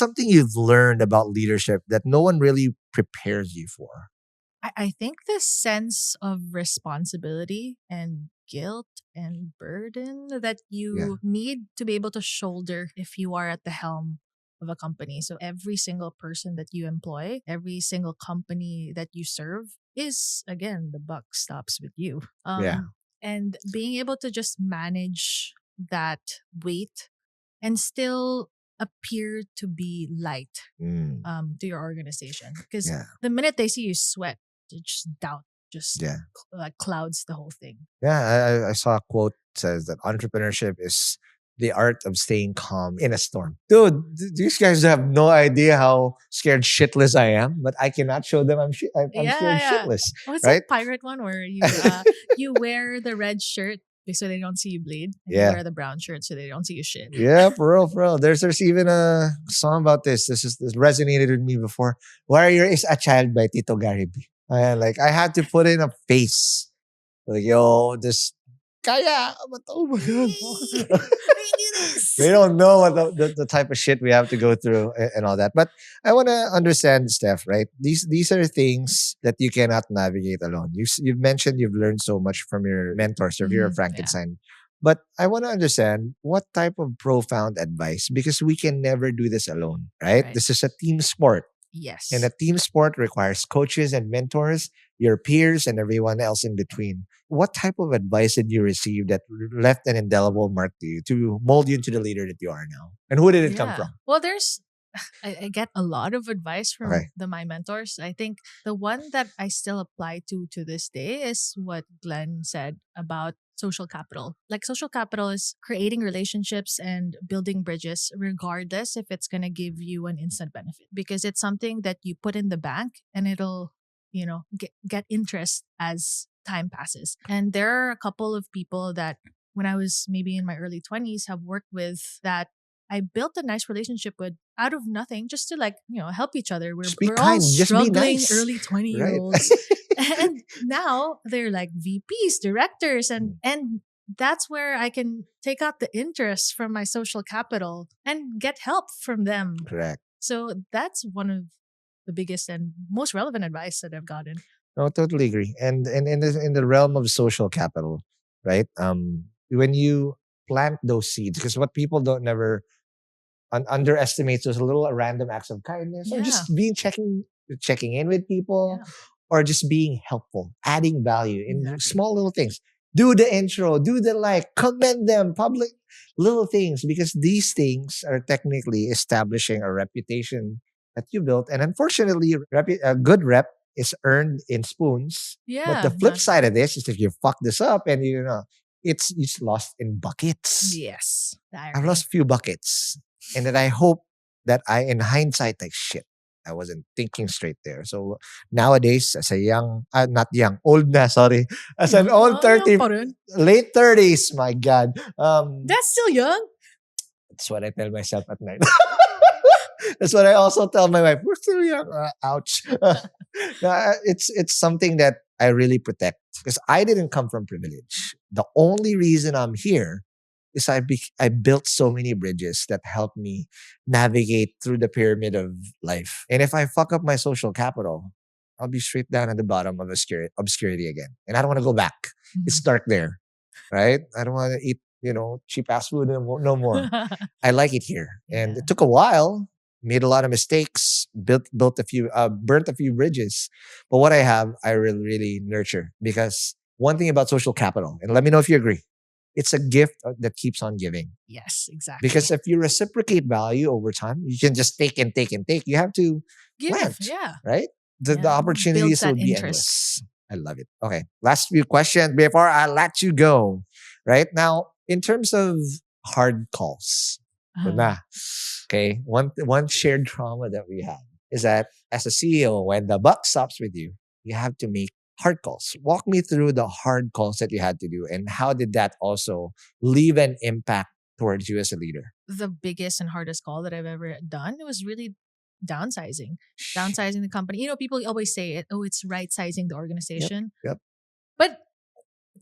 something you've learned about leadership that no one really prepares you for? I think the sense of responsibility and guilt and burden that Yeah. you need to be able to shoulder if you are at the helm of a company. So every single person that you employ, every single company that you serve is, again, the buck stops with you. Yeah. And being able to just manage that weight and still appear to be light Mm. to your organization, because Yeah. the minute they see you sweat, just doubt just Yeah. like clouds the whole thing. Yeah. I saw a quote says that entrepreneurship is the art of staying calm in a storm. Dude, these guys have no idea how scared shitless I am, but I cannot show them I'm scared Yeah. shitless, What's right? that pirate one where you wear the red shirt so they don't see you bleed, and you Yeah. wear the brown shirt so they don't see you shit. Yeah, for real, for real. There's even a song about this. This resonated with me before. Warrior is a Child by Tito Gariby. I had to put in a face. Like, yo, this kaya, but oh my god. I do this. They don't know what the type of shit we have to go through and all that. But I want to understand, Steph, right? These are things that you cannot navigate alone. You've mentioned you've learned so much from your mentors, or your Yeah. Frankenstein. But I want to understand what type of profound advice, because we can never do this alone, right? Right. This is a team sport. Yes. And a team sport requires coaches and mentors, your peers, and everyone else in between. What type of advice did you receive that left an indelible mark to you to mold you into the leader that you are now? And who did it come from? Well, I get a lot of advice from Okay. my mentors. I think the one that I still apply to this day is what Glenn said about social capital. Like, social capital is creating relationships and building bridges, regardless if it's going to give you an instant benefit, because it's something that you put in the bank and it'll, get interest as time passes. And there are a couple of people that when I was maybe in my early 20s have worked with that I built a nice relationship with out of nothing, just to help each other. Just be We're all kind. Just be struggling nice. early 20-year Right. olds. And now they're like VPs, directors, and that's where I can take out the interest from my social capital and get help from them. Correct. So that's one of the biggest and most relevant advice that I've gotten. No, totally agree. And in the realm of social capital, right? When you plant those seeds, because what people don't never underestimate those little random acts of kindness, or Yeah. just checking in with people, Yeah. or just being helpful, adding value in Exactly. small little things. Do the intro, do the commend them, public little things, because these things are technically establishing a reputation that you built. And unfortunately, a good rep is earned in spoons. Yeah. But the flip side of this is if you fuck this up and it's lost in buckets. Yes. I've lost a few buckets. And then I hope that in hindsight, like, shit, I wasn't thinking straight there. So nowadays, as a not young, old na, sorry. As an old 30, late 30s, my God. That's still young. That's what I tell myself at night. That's what I also tell my wife. We're still young. Ouch. It's something that I really protect, because I didn't come from privilege. The only reason I'm here is I built so many bridges that help me navigate through the pyramid of life. And if I fuck up my social capital, I'll be straight down at the bottom of obscurity again. And I don't want to go back. It's dark there, right? I don't want to eat, cheap ass food no more. I like it here. And it took a while, made a lot of mistakes, burnt a few bridges. But what I have, I really, really nurture, because one thing about social capital, and let me know if you agree, it's a gift that keeps on giving. Yes, exactly. Because if you reciprocate value over time, you can just take and take and take. You have to give, plant, yeah. Right? The opportunities will be endless. I love it. Okay, last few questions before I let you go. Right now, in terms of hard calls, okay, one shared trauma that we have is that as a CEO, when the buck stops with you, you have to make hard calls. Walk me through the hard calls that you had to do, and how did that also leave an impact towards you as a leader? The biggest and hardest call that I've ever done was really downsizing the company. People always say it, it's right sizing the organization. Yep. But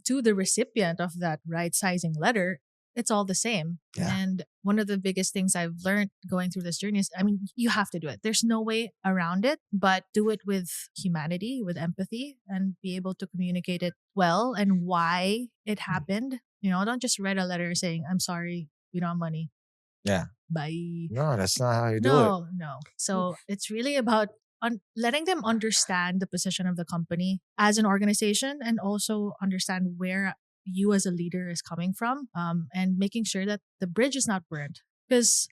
to the recipient of that right sizing letter, it's all the same. Yeah. And one of the biggest things I've learned going through this journey is, I mean, you have to do it. There's no way around it, but do it with humanity, with empathy, and be able to communicate it well and why it happened. Don't just write a letter saying, I'm sorry, we don't have money. Yeah. Bye. No, that's not how you do it. No. So it's really about letting them understand the position of the company as an organization, and also understand where you as a leader is coming from, and making sure that the bridge is not burned. Because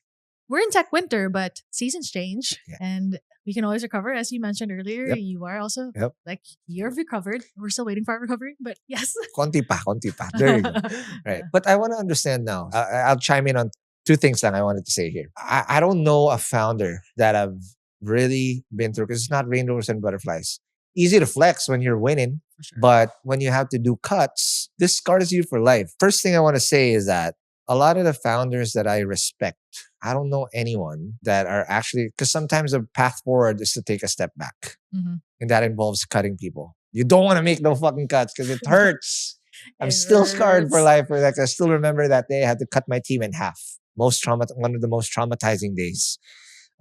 we're in tech winter, but seasons change, Yeah. and we can always recover. As you mentioned earlier, Yep. you are also Yep. like, you've recovered. We're still waiting for our recovery, but yes. Konti pa. There you go. Right. But I want to understand now. I'll chime in on two things that I wanted to say here. I don't know a founder that I've really been through, because it's not rainbows and butterflies. Easy to flex when you're winning, For sure. but when you have to do cuts, this scars you for life. First thing I want to say is that a lot of the founders that I respect, I don't know anyone that are actually, because sometimes the path forward is to take a step back. Mhm. And that involves cutting people. You don't want to make no fucking cuts because it hurts. I'm It still scarred for hurts. life for that. I still remember that day I had to cut my team in half. One of the most traumatizing days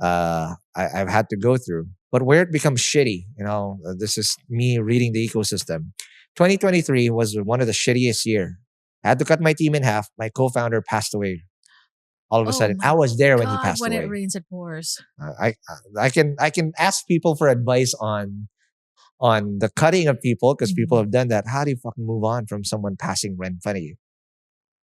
I've had to go through. But where it becomes shitty, this is me reading the ecosystem. 2023 was one of the shittiest year. I had to cut my team in half. My co-founder passed away. All of a Oh sudden, my I was there when he God, passed when away. it rains, it pours. I can ask people for advice on the cutting of people, because people have done that. How do you fucking move on from someone passing right in front of you,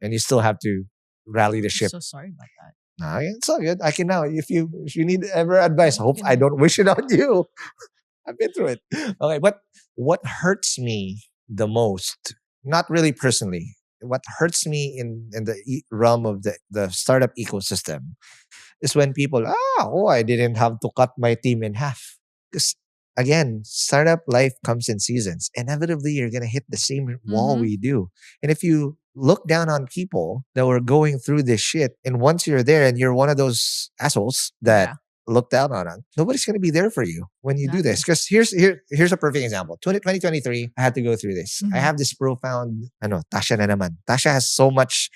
and you still have to rally the I'm ship? so sorry about that. Nah, it's all good. I can now. If you need ever advice, hope I don't wish it on you. I've been through it. Okay, but what hurts me the most, not really personally, what hurts me in the realm of the startup ecosystem is when people, I didn't have to cut my team in half. Because again, startup life comes in seasons. Inevitably, you're going to hit the same wall we do. And if you look down on people that were going through this shit, and once you're there and you're one of those assholes that look down on it, nobody's going to be there for you when you do this. Because here's a perfect example. 2023, I had to go through this. I have this profound, Tasha na naman. Tasha has so much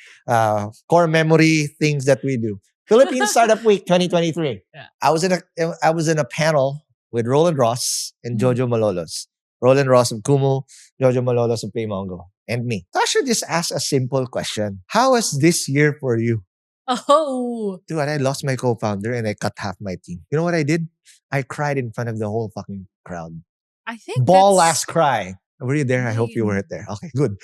core memory things that we do. Philippine Startup Week 2023. Yeah. I was in a panel with Roland Ross and Jojo Malolos. Roland Ross of Kumu, Jojo Malolos of Paymongo, and me. Tasha just asked a simple question. How was this year for you? Oh. Dude, I lost my co-founder and I cut half my team. You know what I did? I cried in front of the whole fucking crowd. I think Last cry. Were you there? I hope you weren't there. Okay, good.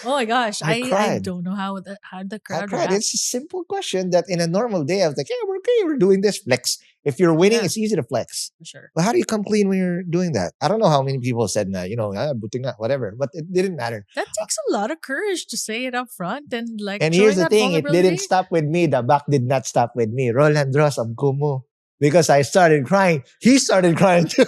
Oh my gosh. I I cried. don't know how the I crowd cried. react. It's a simple question that in a normal day, I was like, we're okay. We're doing this. Flex. If you're winning, it's easy to flex. For sure. But how do you come clean when you're doing that? I don't know how many people said that, buti nga, whatever. But it didn't matter. That takes a lot of courage to say it up front and And showing here's the that thing, it vulnerability. didn't stop with me. The back did not stop with me. Roland Ross of Kumu. Because I started crying. He started crying too.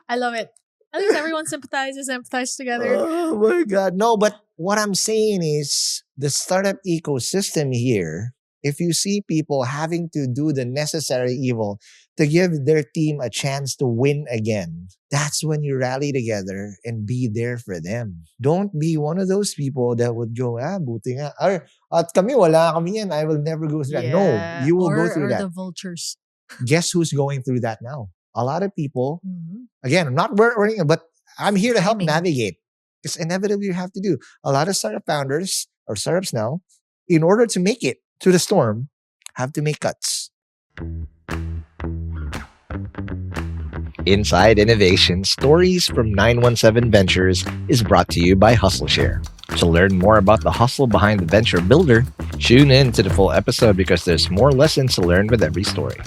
I love it. At least everyone empathizes together. Oh my God. No, but what I'm saying is the startup ecosystem here, if you see people having to do the necessary evil to give their team a chance to win again, that's when you rally together and be there for them. Don't be one of those people that would go, buti nga. At kami, wala kami yan. I will never go through that. No, you will go through or that. the vultures. Guess who's going through that now? A lot of people, again, I'm not worrying, but I'm here to help navigate. It's inevitably you have to do. A lot of startup founders or startups now, in order to make it to the storm, have to make cuts. Inside Innovation Stories from 917 Ventures is brought to you by HustleShare. To learn more about the hustle behind the venture builder, tune in to the full episode because there's more lessons to learn with every story.